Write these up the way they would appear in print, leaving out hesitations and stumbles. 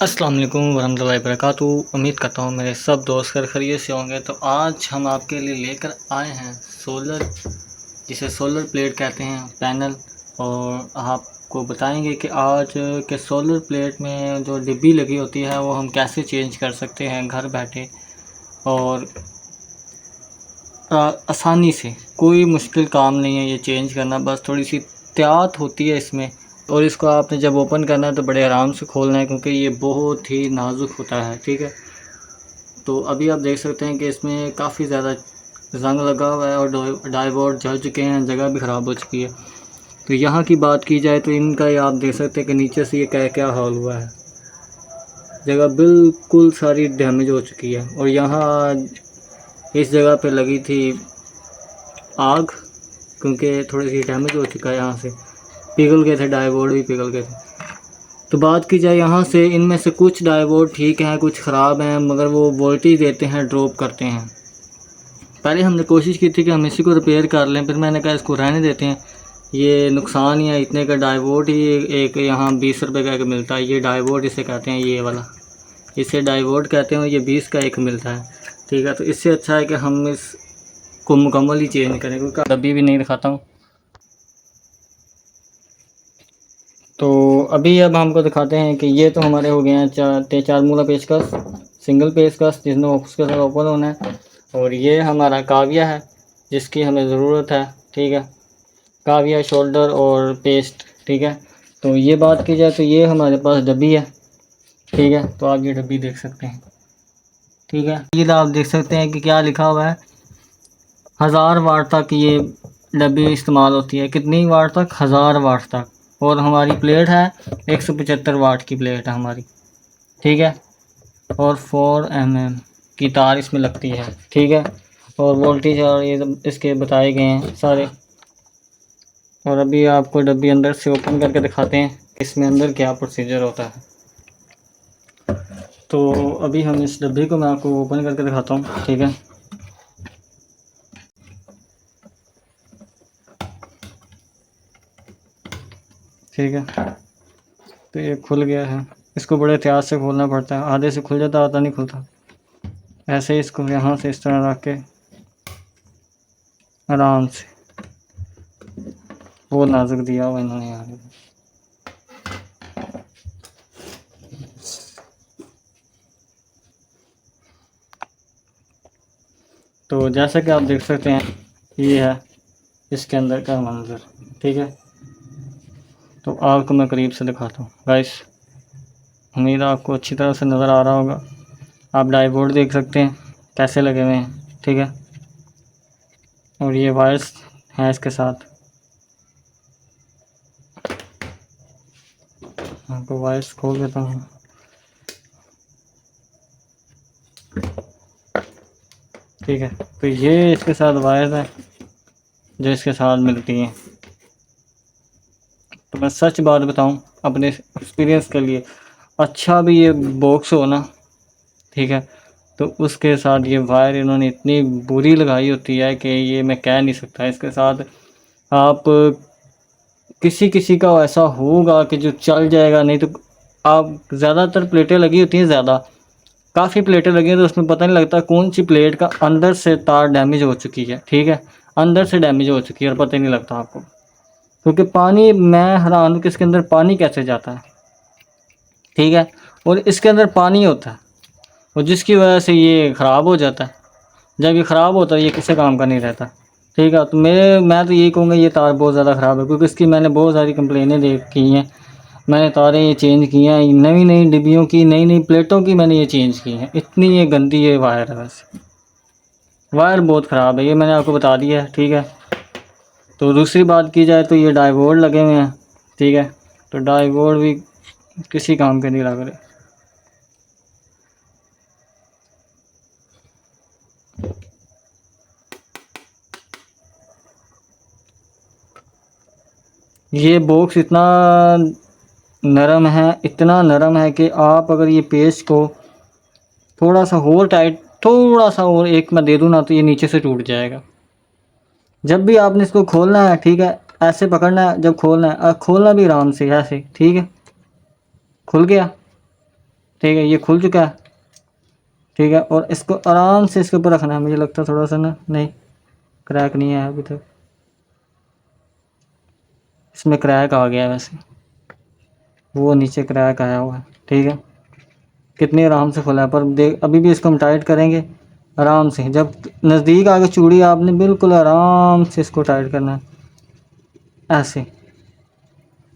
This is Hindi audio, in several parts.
अस्सलाम वालेकुम वरहमतुल्लाहि वबरकातुहू। उम्मीद करता हूँ मेरे सब दोस्त खैर खैरियत से होंगे। तो आज हम आपके लिए लेकर आए हैं सोलर, जिसे सोलर प्लेट कहते हैं, पैनल। और आपको बताएंगे कि आज के सोलर प्लेट में जो डिब्बी लगी होती है वो हम कैसे चेंज कर सकते हैं घर बैठे और आसानी से। कोई मुश्किल काम नहीं है ये चेंज करना, बस थोड़ी सी एहतियात होती है इसमें। और इसको आपने जब ओपन करना है तो बड़े आराम से खोलना है, क्योंकि ये बहुत ही नाजुक होता है। ठीक है, तो अभी आप देख सकते हैं कि इसमें काफ़ी ज़्यादा जंग लगा हुआ है और डाइवोर्ट जल चुके हैं, जगह भी ख़राब हो चुकी है। तो यहाँ की बात की जाए तो इनका ये आप देख सकते हैं कि नीचे से ये क्या क्या हाल हुआ है, जगह बिल्कुल सारी डैमेज हो चुकी है। और यहाँ इस जगह पे लगी थी आग, क्योंकि थोड़ी सी डैमेज हो चुका है, यहाँ से पिघल गए थे, डाइवोर्ट भी पिघल गए थे। तो बात की जाए यहाँ से, इनमें से कुछ डाइवोर्ट ठीक हैं, कुछ ख़राब हैं, मगर वो वोल्टेज देते हैं, ड्रॉप करते हैं। पहले हमने कोशिश की थी कि हम इसी को रिपेयर कर लें, फिर मैंने कहा इसको रहने देते हैं, ये नुकसान ही है। इतने का डाइवोर्ट ही एक यहाँ 20 रुपये का एक मिलता है, ये डाइवोर्ट इसे कहते हैं, ये वाला इसे डाइवोर्ट कहते हैं, ये 20 का एक मिलता है। ठीक है, तो इससे अच्छा है कि हम इसको मुकम्मल ही चेंज करें, क्योंकि अभी भी नहीं दिखाता हूँ। तो अभी अब हमको दिखाते हैं कि ये तो हमारे हो गए हैं चार मूला पेचकस, सिंगल पेचकस जिसमें उसके साथ ओपन होना है। और ये हमारा काविया है जिसकी हमें ज़रूरत है। ठीक है, काविया, शोल्डर और पेस्ट। ठीक है, तो ये बात की जाए तो ये हमारे पास डब्बी है। ठीक है, तो आप ये डब्बी देख सकते हैं। ठीक है, ये आप देख सकते हैं कि क्या लिखा हुआ है, 1000 वाट तक ये डब्बी इस्तेमाल होती है। कितनी वाट तक? 1000 वाट तक। और हमारी प्लेट है 175 वाट की प्लेट है हमारी। ठीक है, और 4 mm की तार इसमें लगती है। ठीक है, और वोल्टेज और ये इसके बताए गए हैं सारे। और अभी आपको डब्बी अंदर से ओपन करके दिखाते हैं इसमें अंदर क्या प्रोसीजर होता है। तो अभी हम इस डब्बी को मैं आपको ओपन करके दिखाता हूँ। ठीक है, ठीक है, तो ये खुल गया है। इसको बड़े एहतियात से खोलना पड़ता है, आधे से खुल जाता, आधा नहीं खुलता। ऐसे इसको यहाँ से इस तरह रख के आराम से, वो नाजुक दिया हुआ इन्होंने यहाँ। तो जैसा कि आप देख सकते हैं ये है इसके अंदर का मंजर। ठीक है, तो आपको मैं करीब से दिखाता हूँ गाइस, उम्मीद आपको अच्छी तरह से नज़र आ रहा होगा। आप डाइवोर्ट देख सकते हैं कैसे लगे हुए हैं। ठीक है, और ये वायर्स हैं इसके साथ। आपको वायर्स खोल देता हूँ। ठीक है, तो ये इसके साथ वायर्स हैं जो इसके साथ मिलती हैं। तो मैं सच बात बताऊं, अपने एक्सपीरियंस के लिए, अच्छा भी ये बॉक्स हो ना, ठीक है, तो उसके साथ ये वायर इन्होंने इतनी बुरी लगाई होती है कि ये मैं कह नहीं सकता। इसके साथ आप किसी किसी का ऐसा होगा कि जो चल जाएगा, नहीं तो आप ज़्यादातर प्लेटें लगी होती हैं, ज़्यादा काफ़ी प्लेटें लगी हैं, तो उसमें पता नहीं लगता कौन सी प्लेट का अंदर से तार डैमेज हो चुकी है। ठीक है, अंदर से डैमेज हो चुकी है और पता ही नहीं लगता आपको, क्योंकि पानी, मैं हैरान हूँ कि इसके अंदर पानी कैसे जाता है। ठीक है, और इसके अंदर पानी होता है और जिसकी वजह से ये ख़राब हो जाता है। जब ये ख़राब होता है ये किसी काम का नहीं रहता। ठीक है, तो मैं तो यही कहूँगा ये तार बहुत ज़्यादा ख़राब है, क्योंकि इसकी मैंने बहुत सारी कंप्लेनें देख की हैं। मैंने तारें ये चेंज की हैं, नई नई डिब्बियों की, नई नई प्लेटों की मैंने ये चेंज की हैं। इतनी ये गंदी ये वायर है, वैसे वायर बहुत ख़राब है, ये मैंने आपको बता दिया है। ठीक है, तो दूसरी बात की जाए तो ये डाइवोर्ट लगे हुए हैं। ठीक है, तो डाइवोर्ट भी किसी काम के नहीं लग रहे। ये बॉक्स इतना नरम है, इतना नरम है कि आप अगर ये पेस्ट को थोड़ा सा और टाइट, थोड़ा सा और एक मैं दे दूँ ना, तो ये नीचे से टूट जाएगा। जब भी आपने इसको खोलना है, ठीक है, ऐसे पकड़ना है, जब खोलना है खोलना भी आराम से ऐसे। ठीक है, खुल गया। ठीक है, ये खुल चुका है। ठीक है, और इसको आराम से इसके ऊपर रखना है। मुझे लगता है थोड़ा सा ना, नहीं क्रैक नहीं है अभी तक, इसमें क्रैक आ गया है वैसे, वो नीचे क्रैक आया हुआ है। ठीक है, कितनी आराम से खुला है, पर देख अभी भी इसको हम टाइट करेंगे आराम से। जब नज़दीक आके चूड़ी आपने बिल्कुल आराम से इसको टाइट करना है ऐसे।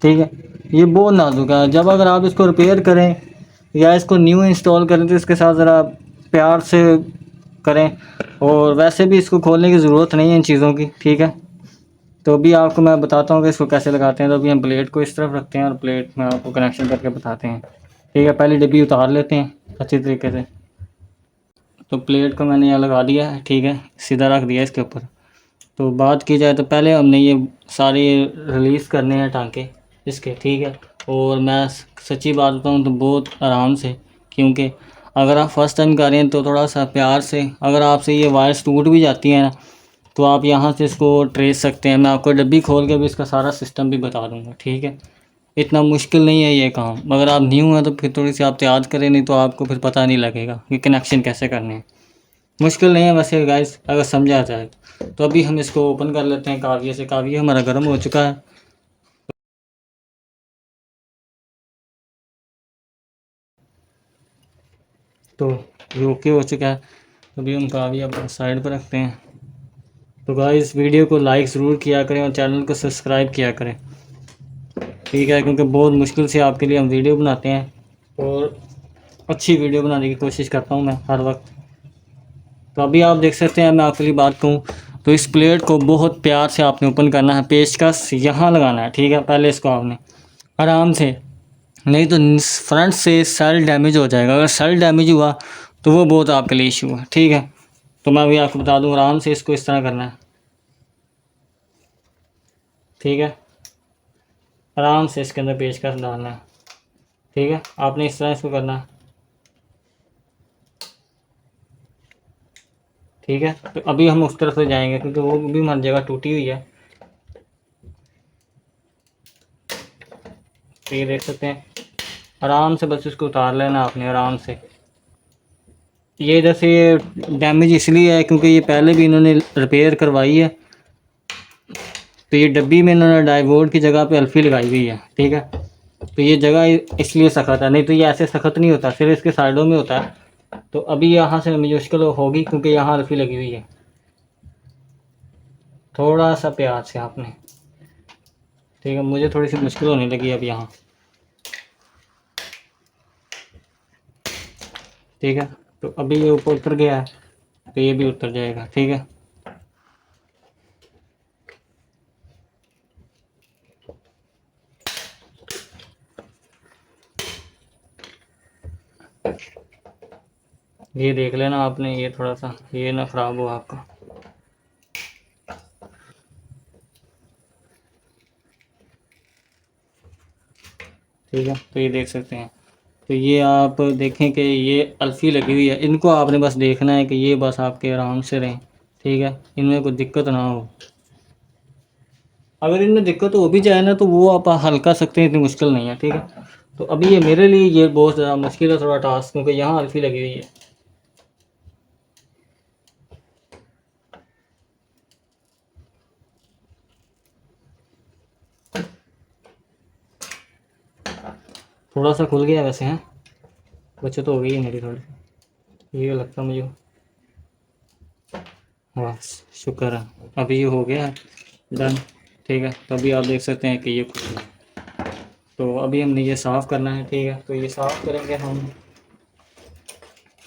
ठीक है, ये बहुत नाजुक है। जब अगर आप इसको रिपेयर करें या इसको न्यू इंस्टॉल करें तो इसके साथ ज़रा प्यार से करें, और वैसे भी इसको खोलने की ज़रूरत नहीं है इन चीज़ों की। ठीक है, तो अभी आपको मैं बताता हूँ कि इसको कैसे लगाते हैं। तो अभी हम प्लेट को इस तरफ रखते हैं और प्लेट में आपको कनेक्शन करके बताते हैं। ठीक है, पहले डिब्बी उतार लेते हैं अच्छी तरीके से। तो प्लेट को मैंने यहाँ लगा दिया है। ठीक है, सीधा रख दिया इसके ऊपर। तो बात की जाए तो पहले हमने ये सारे रिलीज़ करने हैं टांके इसके। ठीक है, और मैं सच्ची बात बताऊँ तो बहुत आराम से, क्योंकि अगर आप फर्स्ट टाइम कर रहे हैं तो थोड़ा सा प्यार से, अगर आपसे ये वायर्स टूट भी जाती हैं ना तो आप यहाँ से इसको ट्रेस सकते हैं। मैं आपको डब्बी खोल के भी इसका सारा सिस्टम भी बता दूँगा। ठीक है, इतना मुश्किल नहीं है ये काम। अगर आप न्यू हैं तो फिर थोड़ी सी आप याद करें, नहीं तो आपको फिर पता नहीं लगेगा कि कनेक्शन कैसे करने हैं। मुश्किल नहीं है वैसे गाइस, अगर समझा जाए तो। अभी हम इसको ओपन कर लेते हैं काविये से। काविया हमारा गर्म हो चुका है। तो ये ओके हो चुका है। तो अभी हम काविया अपना साइड पर रखते हैं। तो गाइस वीडियो को लाइक ज़रूर किया करें और चैनल को सब्सक्राइब किया करें। ठीक है, क्योंकि बहुत मुश्किल से आपके लिए हम वीडियो बनाते हैं और अच्छी वीडियो बनाने की कोशिश करता हूँ मैं हर वक्त। तो अभी आप देख सकते हैं, मैं आपके लिए बात कहूँ तो इस प्लेट को बहुत प्यार से आपने ओपन करना है। पेचकस यहाँ लगाना है। ठीक है, पहले इसको आपने आराम से, नहीं तो फ्रंट से सेल डैमेज हो जाएगा। अगर सेल डैमेज हुआ तो वो बहुत आपके लिए इशू है। ठीक है, तो मैं अभी आपको बता दूँ, आराम से इसको इस तरह करना है। ठीक है, आराम से इसके अंदर पेचकस डालना है। ठीक है, आपने इस तरह इसको करना है। ठीक है, तो अभी हम उस तरफ से जाएंगे क्योंकि वो भी हमारी जगह टूटी हुई है। तो ये देख सकते हैं, आराम से बस इसको उतार लेना आपने आराम से। ये जैसे डैमेज इसलिए है क्योंकि ये पहले भी इन्होंने रिपेयर करवाई है। तो ये डब्बी में इन्होंने डाइवोर्ट की जगह पे अल्फ़ी लगाई हुई है। ठीक है, तो ये जगह इसलिए सख्त है, नहीं तो ये ऐसे सख्त नहीं होता, सिर्फ इसके साइडों में होता है। तो अभी यहाँ से मुश्किल होगी क्योंकि यहाँ अल्फ़ी लगी हुई है। थोड़ा सा प्यार से आपने, ठीक है, मुझे थोड़ी सी मुश्किल होने लगी अब यहाँ। ठीक है, तो अभी ये ऊपर उतर गया है तो ये भी उतर जाएगा। ठीक है, ये देख लेना आपने, ये थोड़ा सा ये ना ख़राब हो आपका। ठीक है, तो ये देख सकते हैं। तो ये आप देखें कि ये अल्फ़ी लगी हुई है, इनको आपने बस देखना है कि ये बस आपके आराम से रहें। ठीक है, इनमें कोई दिक्कत ना हो। अगर इनमें दिक्कत हो भी जाए ना तो वो आप हल कर सकते हैं, इतनी मुश्किल नहीं है। ठीक है, तो अभी ये मेरे लिए ये बहुत ज़्यादा मुश्किल है थोड़ा टास्क, क्योंकि यहाँ अल्फ़ी लगी हुई है। थोड़ा सा खुल गया वैसे हैं, बच्चे तो हो गई है मेरी थोड़ी, ये लगता है मुझे। वाह, शुक्र है, अभी ये हो गया है डन। ठीक है, तो अभी आप देख सकते हैं कि ये खुल गया। तो अभी हमने ये साफ़ करना है। ठीक है, तो ये साफ़ करेंगे हम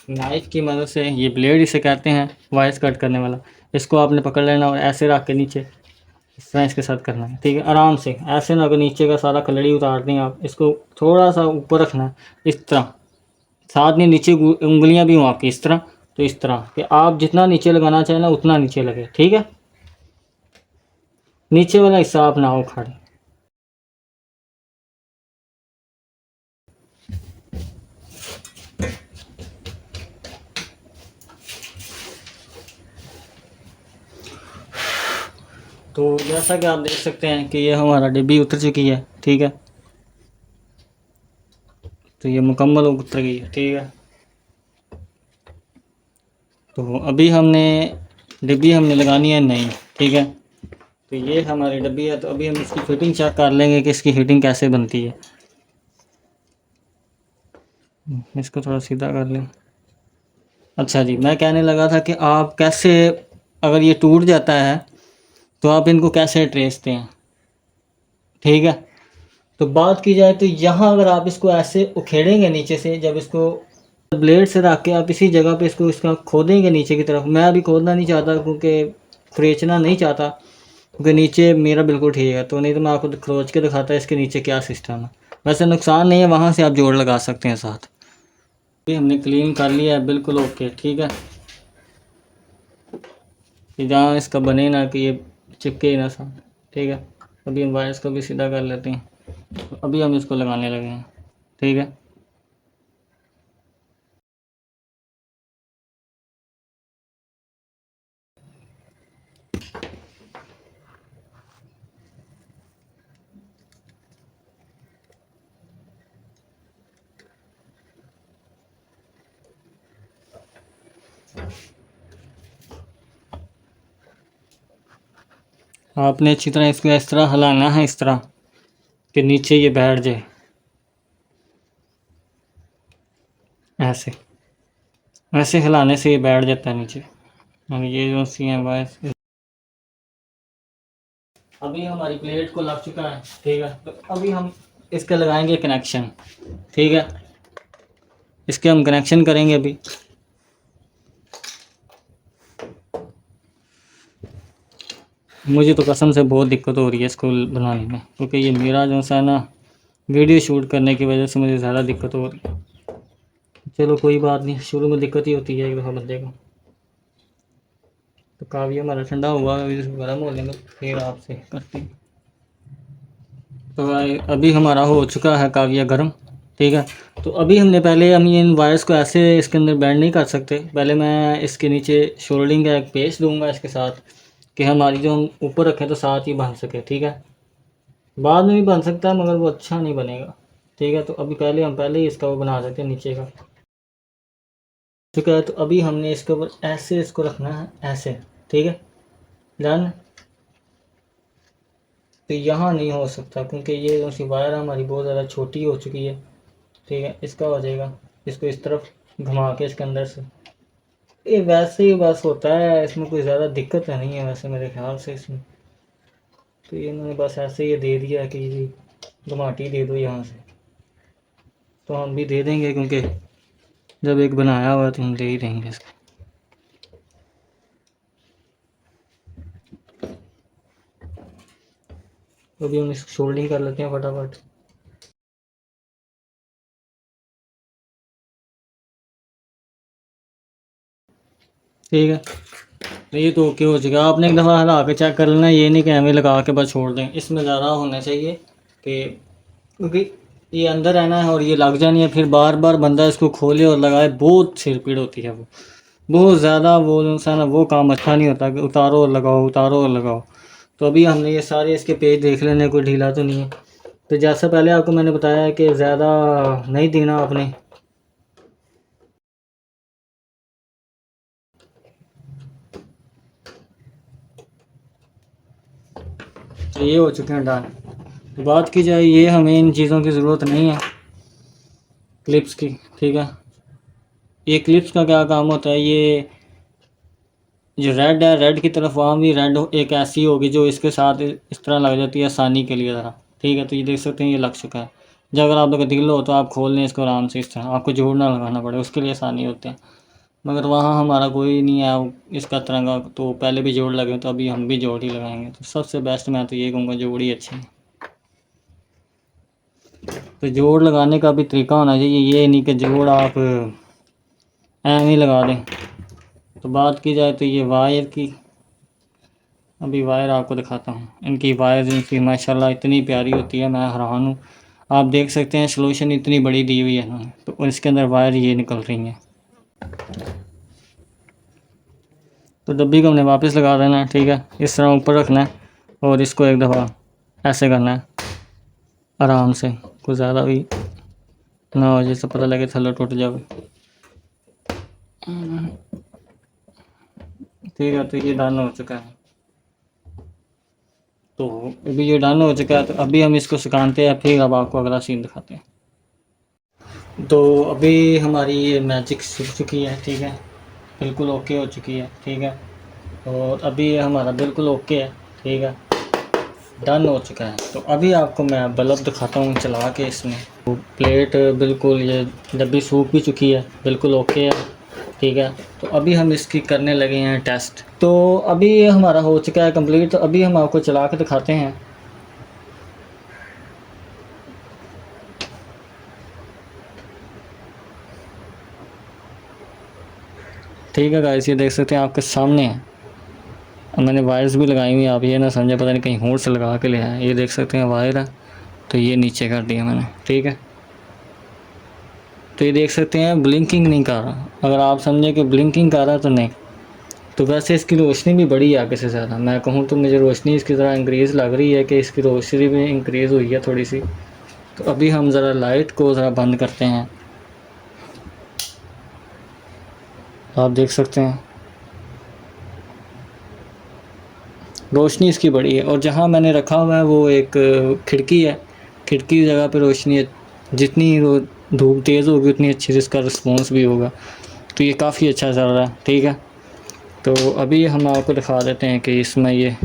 नाइफ की मदद से। ये ब्लेड इसे कहते हैं, वाइस कट करने वाला। इसको आपने पकड़ लेना और ऐसे रख के नीचे इस तरह इसके साथ करना है। ठीक है, आराम से ऐसे ना, अगर नीचे का सारा कलड़ी उतार दें आप, इसको थोड़ा सा ऊपर रखना है इस तरह। साथ में नीचे उंगलियां भी हों आपकी इस तरह। तो इस तरह कि आप जितना नीचे लगाना चाहें ना उतना नीचे लगे। ठीक है, नीचे वाला हिस्सा आप ना उखाड़ें। तो जैसा कि आप देख सकते हैं कि ये हमारा डिब्बी उतर चुकी है। ठीक है, तो ये मुकम्मल उतर गई है, ठीक है। तो अभी हमने डिब्बी हमने लगानी है नई, ठीक है। तो ये हमारी डब्बी है, तो अभी हम इसकी फिटिंग चेक कर लेंगे कि इसकी फिटिंग कैसे बनती है। इसको थोड़ा सीधा कर लें। अच्छा जी, मैं कहने लगा था कि आप कैसे, अगर ये टूट जाता है तो आप इनको कैसे ट्रेसते हैं, ठीक है। तो बात की जाए तो यहाँ अगर आप इसको ऐसे उखेड़ेंगे नीचे से, जब इसको ब्लेड से रख के आप इसी जगह पे इसको इसका खोदेंगे नीचे की तरफ, मैं अभी खोदना नहीं चाहता क्योंकि खरोचना नहीं चाहता, क्योंकि नीचे मेरा बिल्कुल ठीक है, तो नहीं तो मैं आपको खरोच के दिखाता इसके नीचे क्या सिस्टम है। वैसे नुकसान नहीं है, वहाँ से आप जोड़ लगा सकते हैं साथ। ये हमने क्लीन कर लिया है बिल्कुल ओके, ठीक है। कि जहाँ इसका बने ना कि ये चिपके ही ना साथ, ठीक है। अभी हम वायर्स को भी सीधा कर लेते हैं। तो अभी हम इसको लगाने लगे हैं, ठीक है। आपने अच्छी तरह इसको इस तरह हिलाना है, इस तरह कि नीचे ये बैठ जाए, ऐसे ऐसे हिलाने से ये बैठ जाता है नीचे। और ये जो सी है वायर्स, अभी हमारी प्लेट को लग चुका है, ठीक है। तो अभी हम इसके लगाएंगे कनेक्शन, ठीक है। इसके हम कनेक्शन करेंगे अभी। मुझे तो कसम से बहुत दिक्कत हो रही है इसको बनाने में, क्योंकि ये मेरा जो सा ना वीडियो शूट करने की वजह से मुझे ज़्यादा दिक्कत हो रही है। चलो कोई बात नहीं, शुरू में दिक्कत ही होती है एक दफ़ा बंदे को। तो काव्य हमारा ठंडा हुआ, अभी गर्म होने में फिर आपसे करते हैं। तो अभी हमारा हो चुका है काव्य गर्म, ठीक है। तो अभी हमने पहले हम इन वायर्स को ऐसे इसके अंदर बैंड नहीं कर सकते, पहले मैं इसके नीचे शोल्डिंग का एक पेस्ट दूंगा इसके साथ, कि हमारी जो हम ऊपर रखें तो साथ ही बन सके, ठीक है। बाद में भी बन सकता है मगर वो अच्छा नहीं बनेगा, ठीक है। तो अभी पहले हम पहले ही इसका वो बना सकते हैं नीचे का, ठीक है। तो अभी हमने इसके ऊपर ऐसे इसको रखना है, ऐसे, ठीक है। डन। तो यहाँ नहीं हो सकता क्योंकि ये जो सी वायर हमारी बहुत ज़्यादा छोटी हो चुकी है, ठीक है। इसका हो जाएगा, इसको इस तरफ घुमा के इसके अंदर से, ये वैसे ही बस होता है, इसमें कोई ज़्यादा दिक्कत नहीं है वैसे मेरे ख्याल से इसमें। तो ये इन्होंने बस ऐसे ये दे दिया कि जी घुमाटी दे दो यहाँ से, तो हम भी दे देंगे क्योंकि जब एक बनाया हुआ है तो हम दे ही देंगे इसको। तो अभी हम इसको शोल्डिंग कर लेते हैं फटाफट। ठीक है, तो ये तो ओके हो चुका। आपने एक दफ़ा हिला के चेक कर लेना, ये नहीं कि हमें लगा के बस छोड़ दें। इसमें ज़्यादा होना चाहिए कि, क्योंकि ये अंदर रहना है और ये लग जानी है, फिर बार बार बंदा इसको खोले और लगाए, बहुत सिर पीड़ होती है वो, बहुत ज़्यादा वो इंसान, वो काम अच्छा नहीं होता कि उतारो और लगाओ, उतारो और लगाओ। तो अभी हमने ये सारे इसके पेज देख लेने, कोई ढीला तो नहीं है। तो जैसा पहले आपको मैंने बताया है कि ज़्यादा नहीं देना आपने। तो ये हो चुके हैं डन। तो बात की जाए, ये हमें इन चीज़ों की ज़रूरत नहीं है क्लिप्स की, ठीक है। ये क्लिप्स का क्या काम होता है, ये जो रेड है, रेड की तरफ वहाँ भी रेड एक ऐसी होगी जो इसके साथ इस तरह लग जाती है आसानी के लिए ज़रा, ठीक है। तो ये देख सकते हैं ये लग चुका है। जब अगर आप लोग दिल हो तो आप खोल लें इसको आराम से, इस तरह आपको जोड़ ना लगाना पड़े, उसके लिए आसानी होती है। मगर वहाँ हमारा कोई नहीं है इसका तरह का, तो पहले भी जोड़ लगे, तो अभी हम भी जोड़ ही लगाएंगे। तो सबसे बेस्ट मैं तो ये कहूँगा जोड़ ही अच्छी है। तो जोड़ लगाने का भी तरीका होना चाहिए, ये नहीं कि जोड़ आप ऐं ही लगा दें। तो बात की जाए तो ये वायर की, अभी वायर आपको दिखाता हूँ। इनकी वायर इनकी माशाल्लाह इतनी प्यारी होती है, मैं हैरान हूँ। आप देख सकते हैं सॉल्यूशन इतनी बड़ी दी हुई है इन्होंने, तो इसके अंदर वायर ये निकल रही हैं। तो डब्बी को हमने वापस लगा देना है, ठीक है। इस तरह ऊपर रखना है और इसको एक दफ़ा ऐसे करना है आराम से, कुछ ज़्यादा भी ना वजह से पता लगे थल्लो टूट जाए। ठीक है, तो ये डन हो चुका है। तो अभी ये डन हो चुका है, तो अभी हम इसको सुखाते हैं, फिर अब आपको अगला सीन दिखाते हैं। तो अभी हमारी ये मैजिक सीख चुकी है, ठीक है, बिल्कुल ओके हो चुकी है, ठीक है। और अभी ये हमारा बिल्कुल ओके है, ठीक है, डन हो चुका है। तो अभी आपको मैं बल्ब दिखाता हूँ चला के इसमें। तो प्लेट बिल्कुल ये डब्बी सूख भी चुकी है, बिल्कुल ओके है, ठीक है। तो अभी हम इसकी करने लगे हैं टेस्ट। तो अभी ये हमारा हो चुका है कंप्लीट। तो अभी हम आपको चला के दिखाते हैं। ठीक है गाइस, ये देख सकते हैं आपके सामने है। मैंने वायर्स भी लगाई हुई है, आप ये ना समझे पता नहीं कहीं होड़ से लगा के ले आए। ये देख सकते हैं वायर है, तो ये नीचे कर दिया मैंने, ठीक है। तो ये देख सकते हैं ब्लिंकिंग नहीं कर रहा। अगर आप समझे कि ब्लिंकिंग कर रहा है तो नहीं। तो वैसे इसकी रोशनी भी बड़ी है आगे से ज़्यादा। मैं कहूँ तो मुझे रोशनी इसकी ज़रा इंक्रीज़ लग रही है कि इसकी रोशनी भी इंक्रीज़ हुई है थोड़ी सी। तो अभी हम ज़रा लाइट को ज़रा बंद करते हैं। आप देख सकते हैं रोशनी इसकी बड़ी है। और जहाँ मैंने रखा हुआ है वो एक खिड़की है, खिड़की की जगह पे रोशनी है। जितनी धूप तेज़ होगी उतनी अच्छी से इसका रिस्पॉन्स भी होगा। तो ये काफ़ी अच्छा चल रहा है, ठीक है। तो अभी हम आपको दिखा देते हैं कि इसमें ये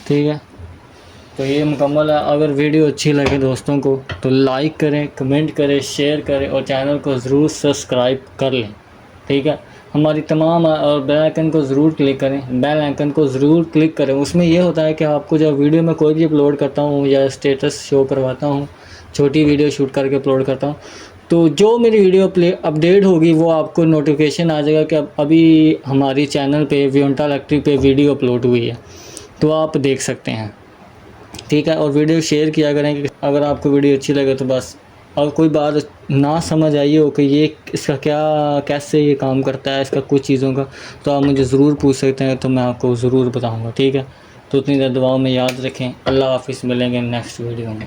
ठीक है। तो ये मुकम्मल है। अगर वीडियो अच्छी लगे दोस्तों को तो लाइक करें, कमेंट करें, शेयर करें और चैनल को ज़रूर सब्सक्राइब कर लें, ठीक है। हमारी तमाम और बेल आइकन को ज़रूर क्लिक करें, बेल आइकन को ज़रूर क्लिक करें। उसमें ये होता है कि आपको जब वीडियो में कोई भी अपलोड करता हूँ या स्टेटस शो करवाता हूँ, छोटी वीडियो शूट करके अपलोड करता हूँ, तो जो मेरी वीडियो अपडेट होगी वो आपको नोटिफिकेशन आ जाएगा कि अब अभी हमारी चैनल पे वियोंटा इलेक्ट्रिक पे वीडियो अपलोड हुई है, तो आप देख सकते हैं, ठीक है। और वीडियो शेयर किया करें कि अगर आपको वीडियो अच्छी लगे तो बस। और कोई बात ना समझ आई हो कि ये इसका क्या कैसे ये काम करता है, इसका कुछ चीज़ों का, तो आप मुझे ज़रूर पूछ सकते हैं, तो मैं आपको ज़रूर बताऊंगा, ठीक है। तो उतनी देर दुआओं में याद रखें। अल्लाह हाफिज़, मिलेंगे नेक्स्ट वीडियो में।